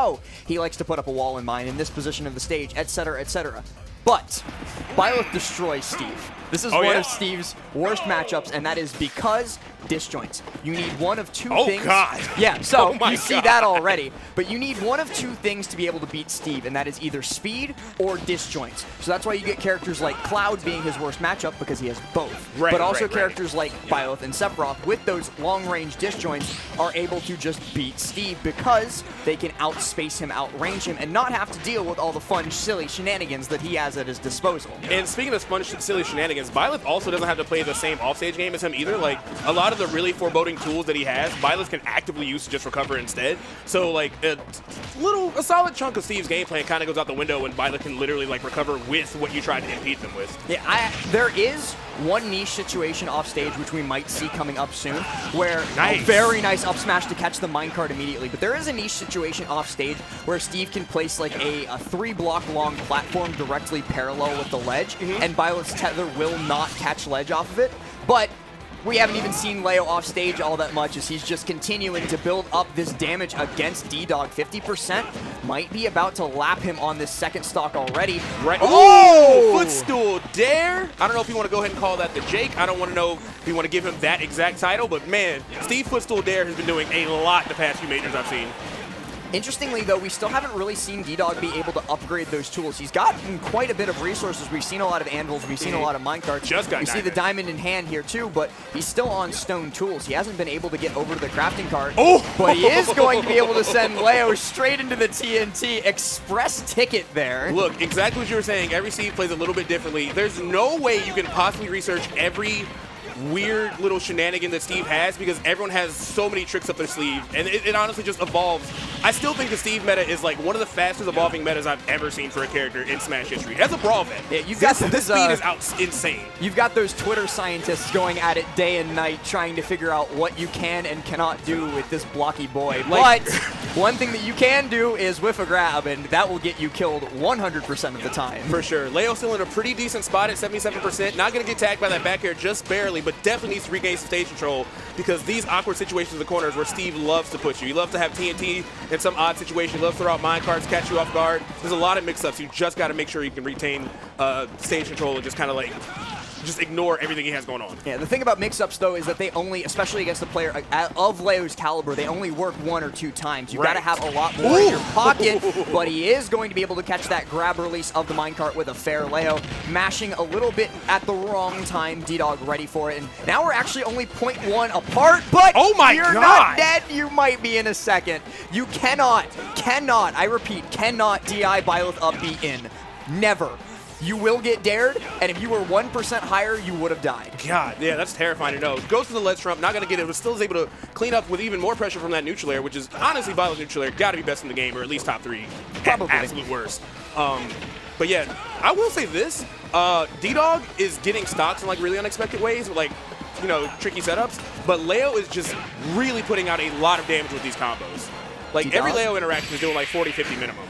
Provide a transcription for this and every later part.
oh, he likes to put up a wall in mine in this position of the stage, etc., etc. But Byleth destroys Steve. This is one of Steve's worst matchups, and that is because disjoints. You need one of two things. Oh, God. Yeah, so you see that already. But you need one of two things to be able to beat Steve, and that is either speed or disjoints. So that's why you get characters like Cloud being his worst matchup, because he has both. But also characters like Byleth and Sephiroth, with those long-range disjoints, are able to just beat Steve because they can outspace him, outrange him, and not have to deal with all the fun, silly shenanigans that he has at his disposal. And speaking of fun, silly shenanigans, Byleth also doesn't have to play the same offstage game as him either. Like, a lot of the really foreboding tools that he has, Byleth can actively use to just recover instead. So, like, a solid chunk of Steve's game plan kind of goes out the window when Byleth can literally, like, recover with what you tried to impede them with. Yeah, there is one niche situation off stage which we might see coming up soon, where a very nice up smash to catch the minecart immediately. But there is a niche situation off stage where Steve can place like a 3-block long platform directly parallel with the ledge, and Byleth's tether will not catch ledge off of it. But we haven't even seen Leo off stage all that much, as he's just continuing to build up this damage against DDog. 50% might be about to lap him on this second stock already. Oh! Footstool dare. I don't know if you want to go ahead and call that the Jake. I don't want to know if you want to give him that exact title, but man, Steve Footstool Dare has been doing a lot the past few majors I've seen. Interestingly, though, we still haven't really seen DDog be able to upgrade those tools. He's gotten quite a bit of resources. We've seen a lot of anvils. We've seen a lot of minecarts. We see the diamond in hand here, too, but he's still on stone tools. He hasn't been able to get over to the crafting cart, but he is going to be able to send Leo straight into the TNT. Express ticket there. Look, exactly what you were saying. Every Steve plays a little bit differently. There's no way you can possibly research every weird little shenanigan that Steve has, because everyone has so many tricks up their sleeve, and it honestly just evolves. I still think the Steve meta is like one of the fastest evolving metas I've ever seen for a character in Smash history. As a brawl vet, this speed is insane. You've got those Twitter scientists going at it day and night, trying to figure out what you can and cannot do with this blocky boy. But one thing that you can do is whiff a grab, and that will get you killed 100% of the time. For sure. Leo's still in a pretty decent spot at 77%. Not going to get tagged by that back air just barely, but definitely needs to regain some stage control, because these awkward situations in the corners where Steve loves to put you. He loves to have TNT in some odd situation. He loves to throw out minecarts, catch you off guard. There's a lot of mix-ups. You just got to make sure you can retain stage control and just kind of like just ignore everything he has going on. Yeah, the thing about mix-ups, though, is that they only, especially against a player of Leo's caliber, they only work 1 or 2 times. You've got to have a lot more in your pocket, but he is going to be able to catch that grab release of the minecart with a fair Leo, mashing a little bit at the wrong time. DDog ready for it, and now we're actually only 0.1 apart, but you're not dead. You might be in a second. You cannot, I repeat, cannot DI Byleth up B in. Never. You will get dared, and if you were 1% higher, you would have died. God, yeah, that's terrifying to know. Goes to the ledge trump, not going to get it, but still is able to clean up with even more pressure from that neutral air, which is honestly Byleth's neutral air. Got to be best in the game, or at least top 3. Probably. At absolute worst. But yeah, I will say this. DDog is getting stocks in like really unexpected ways, with like, you know, tricky setups, but Leo is just really putting out a lot of damage with these combos. Like, DDog? Every Leo interaction is doing like 40, 50 minimum.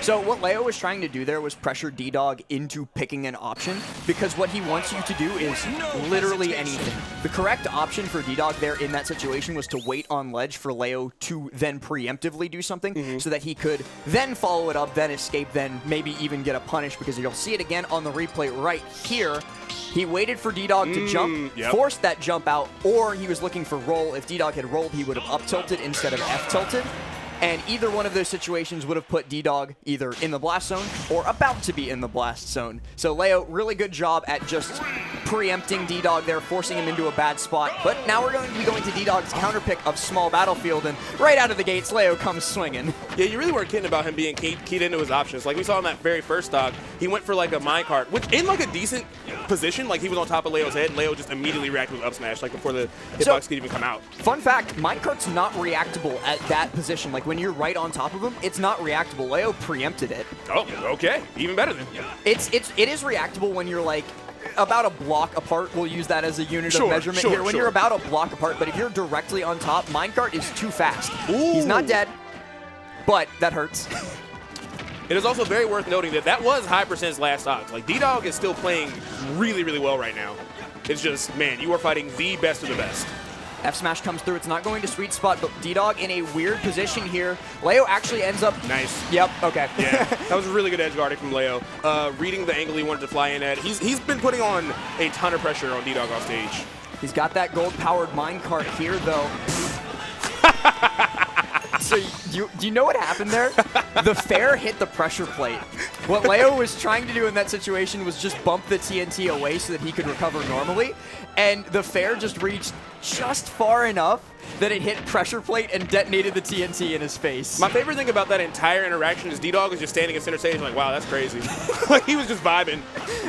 So what Leo was trying to do there was pressure DDog into picking an option, because what he wants you to do is literally anything. The correct option for DDog there in that situation was to wait on ledge for Leo to then preemptively do something, so that he could then follow it up, then escape, then maybe even get a punish, because you'll see it again on the replay right here. He waited for DDog to jump, forced that jump out, or he was looking for roll. If DDog had rolled, he would have up-tilted instead of F-tilted. And either one of those situations would have put DDog either in the blast zone or about to be in the blast zone. So Leo, really good job at just preempting DDog there, forcing him into a bad spot. But now we're going to be going to DDog's counterpick of small battlefield, and right out of the gates, Leo comes swinging. Yeah, you really weren't kidding about him being keyed into his options. Like we saw in that very first stock, he went for like a minecart, which in like a decent position, like he was on top of Leo's head, and Leo just immediately reacted with up smash, like before the hitbox could even come out. Fun fact, minecart's not reactable at that position. Like when you're right on top of him, it's not reactable. Leo preempted it. Oh, okay. Even better then. It is reactable when you're like about a block apart. We'll use that as a unit of measurement here. When you're about a block apart, but if you're directly on top, minecart is too fast. He's not dead, but that hurts. It is also very worth noting that that was high percent's last stock. Like DDog is still playing really, really well right now. It's just, man, you are fighting the best of the best. F smash comes through. It's not going to sweet spot, but DDog in a weird position here. Leo actually ends up... Nice. Yep, okay. Yeah, that was really good edge guarding from Leo. Reading the angle he wanted to fly in at. He's been putting on a ton of pressure on DDog off stage. He's got that gold-powered minecart here, though. So, do you know what happened there? The fair hit the pressure plate. What Leo was trying to do in that situation was just bump the TNT away so that he could recover normally, and the fair just reached just far enough that it hit pressure plate and detonated the TNT in his face. My favorite thing about that entire interaction is DDog was just standing in center stage like, wow, that's crazy. Like, he was just vibing.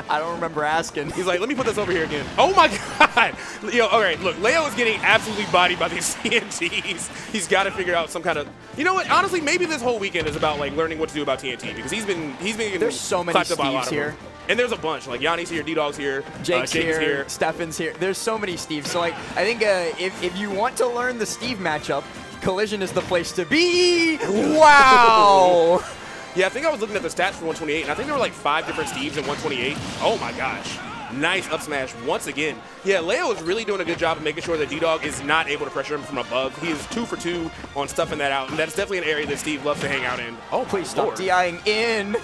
I don't remember asking. He's like, let me put this over here again. Oh my God. Yo, all right, look, Leo is getting absolutely bodied by these TNTs. He's got to figure out some kind of, you know what, honestly, maybe this whole weekend is about like learning what to do about TNT because he's been There's so many Steves here. And there's a bunch, like Yanni's here, DDog's here, Jake's Jake is here, Stefan's here. There's so many Steves. So like, I think if you want to learn the Steve matchup, Collision is the place to be. Wow. Yeah, I think I was looking at the stats for 128, and I think there were like 5 different Steves in 128. Oh my gosh. Nice up smash once again. Yeah, Leo is really doing a good job of making sure that DDog is not able to pressure him from above. He is 2 for 2 on stuffing that out, and that's definitely an area that Steve loves to hang out in. Oh, please stop DIing in.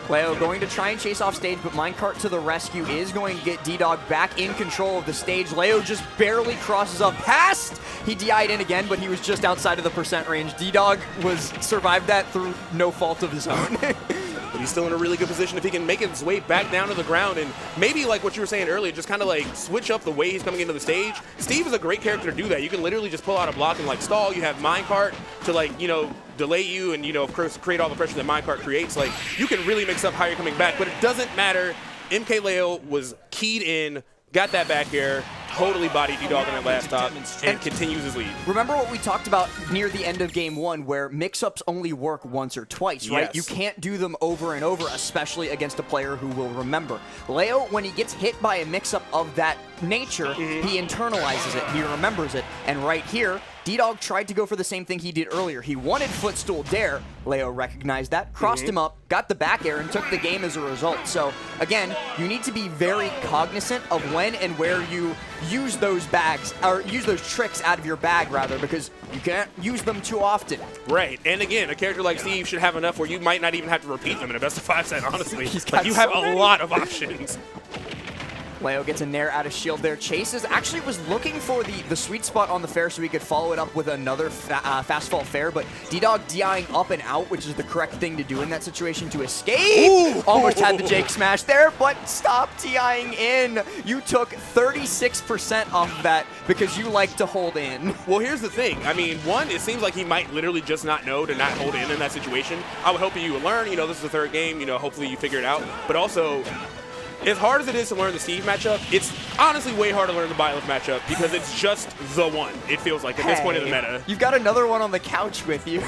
Leo going to try and chase off stage, but minecart to the rescue is going to get DDog back in control of the stage. Leo just barely crosses up past. He DI'd in again, but he was just outside of the percent range. DDog survived that through no fault of his own. But he's still in a really good position if he can make his way back down to the ground and maybe like what you were saying earlier, just kind of like switch up the way he's coming into the stage. Steve is a great character to do that. You can literally just pull out a block and like stall. You have minecart to like, you know, delay you and, you know, of course, create all the pressure that minecart creates. Like, you can really mix up how you're coming back, but it doesn't matter. MkLeo was keyed in, got that back air, totally bodied DDog on that last stop, and continues his lead. Remember what we talked about near the end of game 1, where mix-ups only work once or twice, right? Yes. You can't do them over and over, especially against a player who will remember. Leo, when he gets hit by a mix-up of that nature, he internalizes it, he remembers it, and right here, DDog tried to go for the same thing he did earlier. He wanted footstool dare. Leo recognized that, crossed him up, got the back air, and took the game as a result. So, again, you need to be very cognizant of when and where you use those bags, or use those tricks out of your bag, rather, because you can't use them too often. Right, and again, a character like Steve should have enough where you might not even have to repeat them in a best of 5 set, honestly. Like, you have a lot of options. Leo gets a nair out of shield there. Chases actually was looking for the sweet spot on the fair so he could follow it up with another fast fall fair, but DDog DIing up and out, which is the correct thing to do in that situation to escape. Ooh. Almost had the Jake smash there, but stop DIing in. You took 36% off of that because you like to hold in. Well, here's the thing. I mean, one, it seems like he might literally just not know to not hold in that situation. I would hope that you would learn. You know, this is the 3rd game. You know, hopefully you figure it out. But also, as hard as it is to learn the Steve matchup, it's honestly way hard to learn the Byleth matchup because it's just the one, it feels like, at this point in the meta. You've got another one on the couch with you.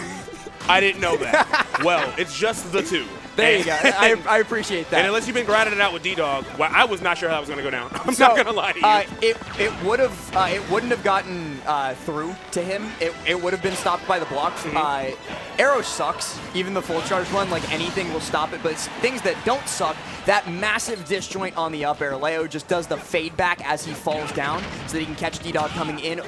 I didn't know that. Well, it's just the 2. There you go. I appreciate that. And unless you've been grinding it out with DDog, well, I was not sure how that was going to go down. I'm not going to lie to you. It wouldn't have gotten through to him. It would have been stopped by the blocks. Arrow sucks. Even the full charge one, like anything will stop it. But it's things that don't suck, that massive disjoint on the up air. Leo just does the fade back as he falls down so that he can catch DDog coming in.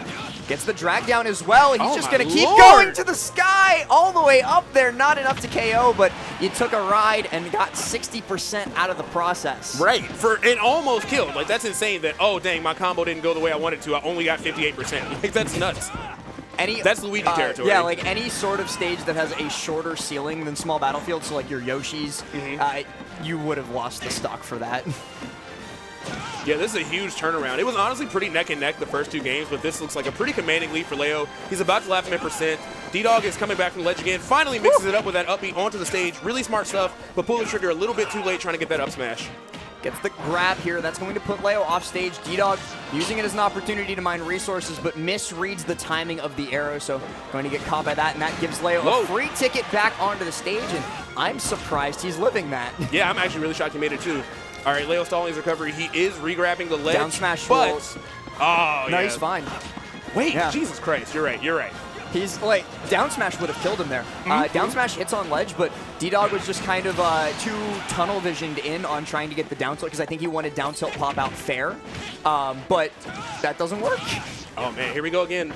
Gets the drag down as well. He's just going to keep going to the sky all the way up there. Not enough to KO, but you took a ride and got 60% out of the process. Right. And almost killed. Like, that's insane that, oh, dang, my combo didn't go the way I wanted to. I only got 58%. Like, that's nuts. That's Luigi territory. Yeah, like any sort of stage that has a shorter ceiling than small battlefields, so like your Yoshi's, you would have lost the stock for that. Yeah, this is a huge turnaround. It was honestly pretty neck and neck the first 2 games, but this looks like a pretty commanding lead for Leo. He's about to lap him in percent. DDog is coming back from the ledge again, finally mixes it up with that up B onto the stage. Really smart stuff, but pull the trigger a little bit too late trying to get that up smash. Gets the grab here. That's going to put Leo off stage. DDog using it as an opportunity to mine resources, but misreads the timing of the arrow, so going to get caught by that, and that gives Leo a free ticket back onto the stage, and I'm surprised he's living that. Yeah, I'm actually really shocked he made it too. All right, Leo stalling his recovery. He is re-grabbing the ledge. Down smash but rolls. Oh, no, yeah. he's fine. Wait, Jesus Christ. You're right. You're right. He's like, down smash would have killed him there. Down smash hits on ledge, but DDog was just kind of too tunnel visioned in on trying to get the down tilt because I think he wanted down tilt pop out fair, but that doesn't work. Oh, man, here we go again.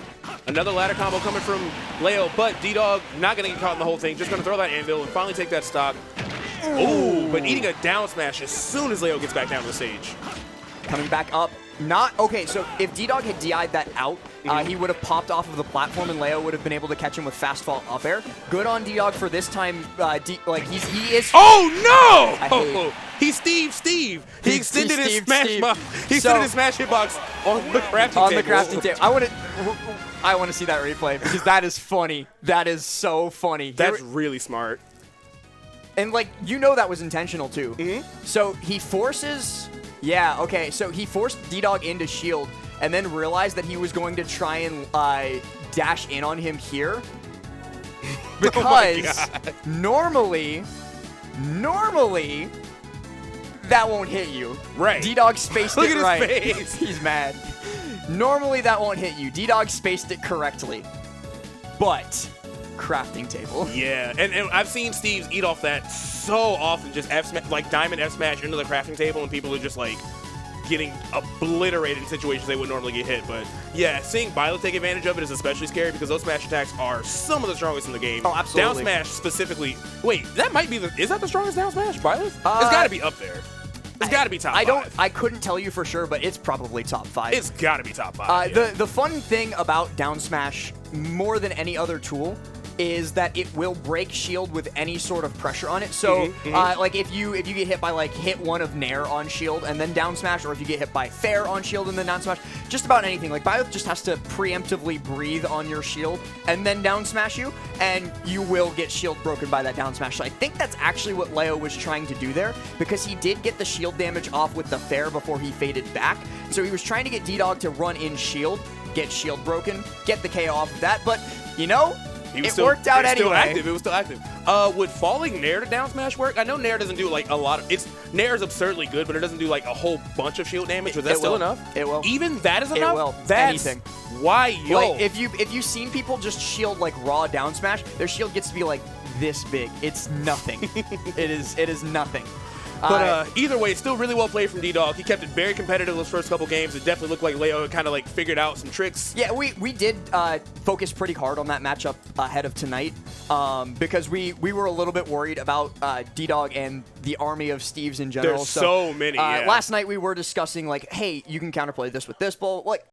Another ladder combo coming from Leo, but DDog not going to get caught in the whole thing. Just going to throw that anvil and finally take that stock. Ooh, but eating a down smash as soon as Leo gets back down to the stage. Coming back up. Not okay. So if DDog had DI'd that out, he would have popped off of the platform, and Leo would have been able to catch him with fast fall up air. Good on DDog for this time. He is. Oh no! hate- He's Steve. He extended his Steve, smash Steve. box. He So- extended his smash hitbox on the crafting table. On the crafting table. I want to see that replay because that is funny. That is so funny. That's really smart. And like, you know, that was intentional too. So he forces. Yeah, okay. So he forced DDog into shield and then realized that he was going to try and dash in on him here. Because normally, that won't hit you. Right. DDog spaced Look it at right. his face. He's mad. Normally that won't hit you. DDog spaced it correctly. But crafting table. Yeah, and I've seen Steve's eat off that so often, just like diamond F smash into the crafting table, and people are just like getting obliterated in situations they would normally get hit. But yeah, seeing Byleth take advantage of it is especially scary because those smash attacks are some of the strongest in the game. Oh, absolutely. Down smash specifically. Wait, that might be is that the strongest down smash, Byleth? It's got to be up there. It's got to be top 5. I couldn't tell you for sure, but it's probably top 5. It's got to be top 5. The fun thing about down smash more than any other tool is that it will break shield with any sort of pressure on it. So, like if you get hit by like hit 1 of Nair on shield and then down smash, or if you get hit by Fair on shield and then down smash, just about anything. Like Byleth just has to preemptively breathe on your shield and then down smash you, and you will get shield broken by that down smash. So I think that's actually what Leo was trying to do there, because he did get the shield damage off with the Fair before he faded back. So he was trying to get DDog to run in shield, get shield broken, get the KO off of that, but you know, it worked out anyway. It was still active. Would falling Nair to down smash work? I know Nair doesn't do like a lot of. Nair is absurdly good, but it doesn't do like a whole bunch of shield damage. Was that still enough? It will. Even that is enough. It will. That's anything. Why, yo? Like, if you've seen people just shield like raw down smash, their shield gets to be like this big. It's nothing. it is nothing. But either way, still really well played from DDog. He kept it very competitive those first couple games. It definitely looked like Leo had kind of like figured out some tricks. Yeah, we did focus pretty hard on that matchup ahead of tonight because we were a little bit worried about DDog and the army of Steves in general. There's so many. Yeah. Last night we were discussing like, hey, you can counterplay this with this bull. Like,